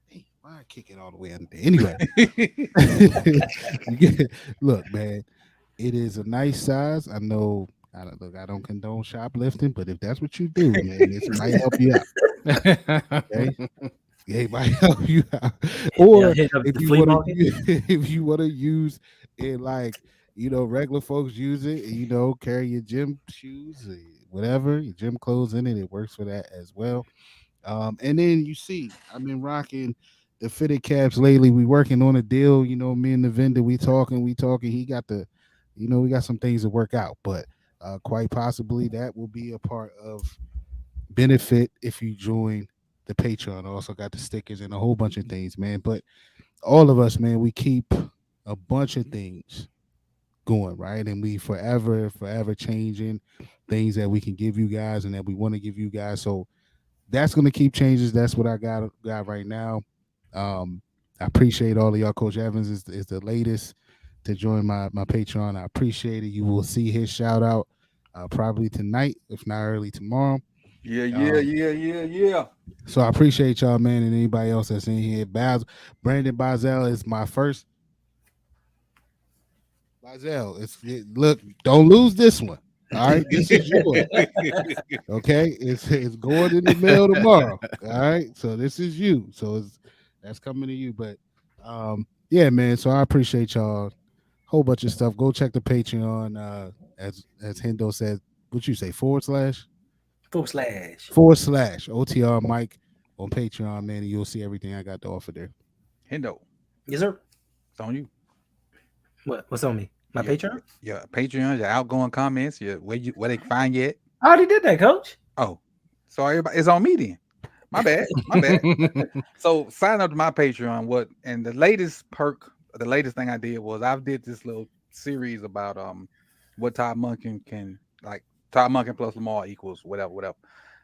Hey, why I kick it all the way under there? Anyway, look, man, it is a nice size. I know. I don't condone shoplifting, but if that's what you do, man, this might help you out. Okay, yeah, it might help you out. Or if you want to, if you want to use it like regular folks use it, carry your gym shoes, whatever, your gym clothes in it, it works for that as well. And then you see, I've been rocking the fitted caps lately. We working on a deal, me and the vendor, we talking. He got we got some things to work out, but quite possibly that will be a part of benefit if you join the Patreon. I also got the stickers and a whole bunch of things, man. But all of us, man, we keep a bunch of things going, right? And we forever changing things that we can give you guys and that we want to give you guys. So that's gonna keep changes. That's what I got right now. I appreciate all of y'all. Coach Evans is the latest to join my Patreon. I appreciate it. You will see his shout out probably tonight, if not early tomorrow. Yeah. So I appreciate y'all, man, and anybody else that's in here. Brandon Bazel is my first. Bazel, look, don't lose this one. All right, this is yours. Okay, it's going in the mail tomorrow. All right, so this is you. So that's coming to you. But yeah, man. So I appreciate y'all. Whole bunch of stuff. Go check the Patreon. As Hendo said, what you say? / /OTR Mike on Patreon, man, and you'll see everything I got to offer there. Hendo. Yes, sir. It's on you. What's on me? My Patreon? Yeah, Patreon, your outgoing comments, where they can find you at. I already did that, Coach. Oh, so everybody, it's on me then. My bad. So sign up to my Patreon. And the latest thing I did was I did this little series about what Todd Monken can, like Todd Monken plus Lamar equals whatever.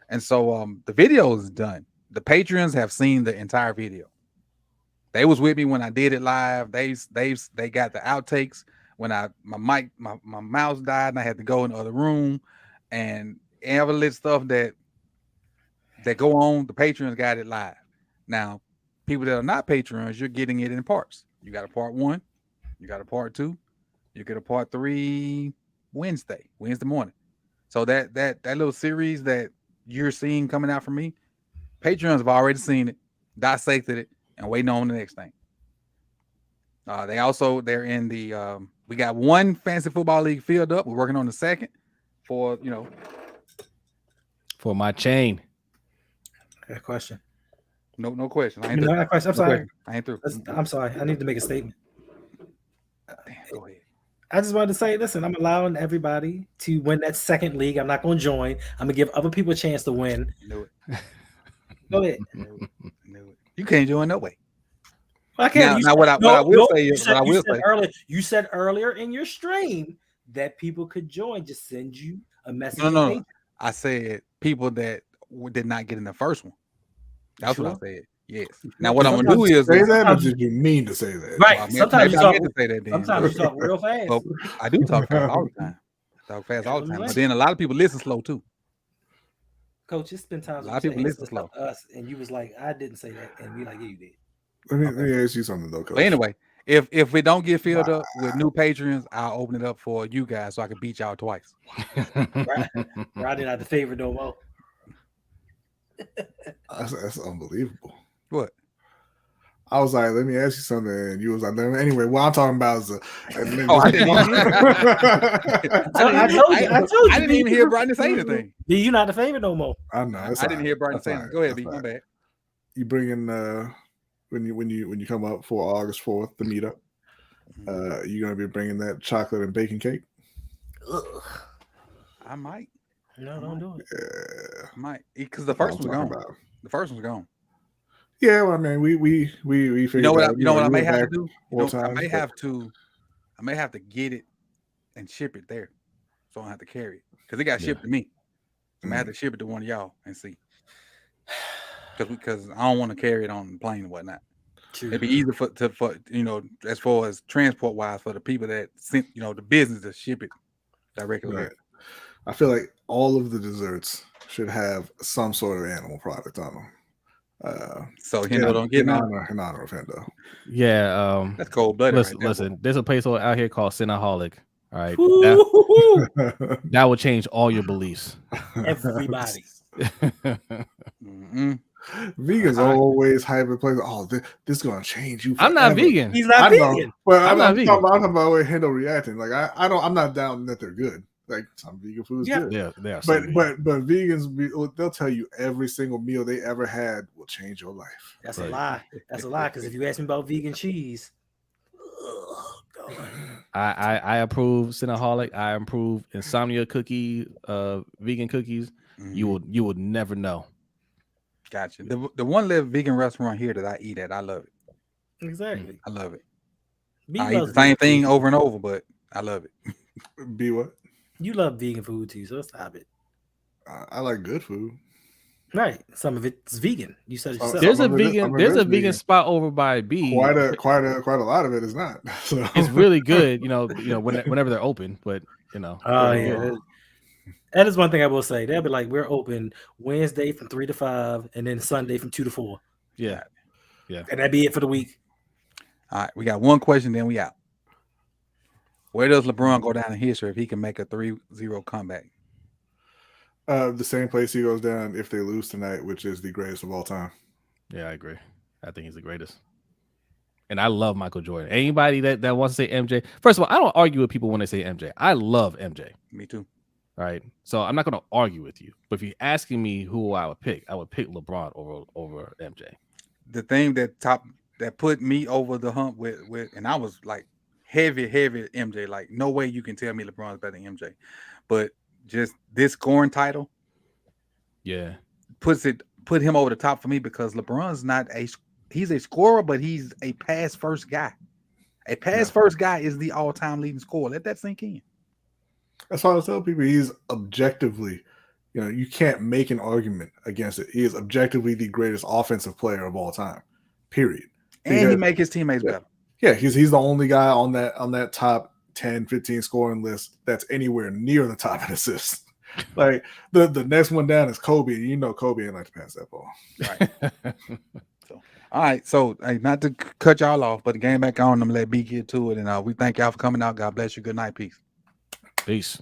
And so the video is done. The Patreons have seen the entire video. They was with me when I did it live. They got the outtakes when my mouse died and I had to go in the other room, and every stuff that go on. The Patreons got it live. Now, people that are not Patreons, you're getting it in parts. You got a part 1, you got a part 2, you get a part 3 Wednesday morning. So that little series that you're seeing coming out from me, Patreons have already seen it, dissected it, and waiting on the next thing. They're in the we got one fantasy football league filled up. We're working on the second for my chain. Good question. No question. I'm sorry. I ain't through. I'm sorry. I need to make a statement. Damn, go ahead. I just wanted to say, listen, I'm allowing everybody to win that second league. I'm not going to join. I'm going to give other people a chance to win. Knew it. Go ahead. Knew it. You can't join no way. Well, I can't. What I will say is, you said earlier in your stream that people could join. Just send you a message. No. I said people that did not get in the first one. That's what I said. Yes. Now what I'm gonna do is say that, or did you mean to say that? Right. Well, sometimes you talk. To say that then. Sometimes you talk real fast. Well, I do talk fast all the time. I talk fast all the time. But then a lot of people listen slow too. Coach, it's been times a lot of people listen slow. Us, and you was like, I didn't say that, and we like, yeah, you did. Let me ask you something though, Coach. But anyway, if we don't get filled up with new patrons, I'll open it up for you guys so I can beat y'all twice. Rodney not the favorite no more. That's unbelievable. What? I was like, let me ask you something. And you was like, anyway, what I'm talking about is I didn't even hear. I didn't even hear Brighton say anything. B, you're not the favorite no more. I know. I didn't hear Brighton say anything. Go ahead, B. My bad. You bring in when you come up for August 4th, the meetup. You're gonna be bringing that chocolate and bacon cake. Ugh. I might. No, don't do it. Yeah. I might, because the first one's gone. The first one's gone. Yeah, well, I mean, we figured. You know what? out, you know what I may have back to do. more I times, may but- have to get it and ship it there, so I don't have to carry it because it got shipped to me. So I may have to ship it to one of y'all and see. Because I don't want to carry it on the plane and whatnot. True. It'd be easier for as far as transport wise for the people that sent the business to ship it directly. Right. I feel like all of the desserts should have some sort of animal product on them. So Hendo don't get in honor of Hendo. Yeah. That's cold blooded. Listen, there's a place out here called Cinnaholic. All right. Woo-hoo-hoo-hoo. That will change all your beliefs. Everybody. Vegans always hype a place. Oh, this is gonna change you. I'm not forever." vegan. He's not vegan. Well, I'm not talking vegan. about, I'm talking about way Hendo reacting. Like I'm not down that they're good. Like some vegan food is good. Yeah, they are. But vegans, they'll tell you every single meal they ever had will change your life. That's a lie. That's a lie. Because if you ask me about vegan cheese, God. I approve Cinnaholic. I approve Insomnia cookie, vegan cookies. You would never know. Gotcha. The one little vegan restaurant here that I eat at, I love it. Exactly. I love it. B I eat loves the same vegan thing food. over and over, but I love it. Be what? You love vegan food too, so stop it. I like good food. Right. Some of it's vegan. You said it yourself. There's a Some of it is- vegan. some of There's it a is vegan vegan. spot over by B. Quite a lot of it is not. So. It's really good. Whenever they're open, but Oh yeah. That is one thing I will say. They'll be like, we're open Wednesday from 3 to 5, and then Sunday from 2 to 4. Yeah. And that'd be it for the week. All right, we got one question, then we out. Where does LeBron go down in history if he can make a 3-0 comeback? The same place he goes down if they lose tonight, which is the greatest of all time. Yeah, I agree. I think he's the greatest. And I love Michael Jordan. Anybody that wants to say MJ, first of all, I don't argue with people when they say MJ. I love MJ. Me too. Right. So I'm not going to argue with you. But if you're asking me who I would pick LeBron over MJ. The thing that put me over the hump with and I was like heavy MJ. Like, no way you can tell me LeBron's better than MJ. But just this scoring title, put him over the top for me because LeBron's he's a scorer, but he's a pass first guy. A pass first guy is the all-time leading scorer. Let that sink in. That's why I tell people he's objectively, you can't make an argument against it. He is objectively the greatest offensive player of all time. Period. And he make his teammates better. Yeah, he's the only guy on that top 10, 15 scoring list that's anywhere near the top in assists. Like the next one down is Kobe. You know Kobe ain't like to pass that ball. Right. All right. So not to cut y'all off, but the game back on. I'm gonna let B get to it. And we thank y'all for coming out. God bless you. Good night. Peace. Peace.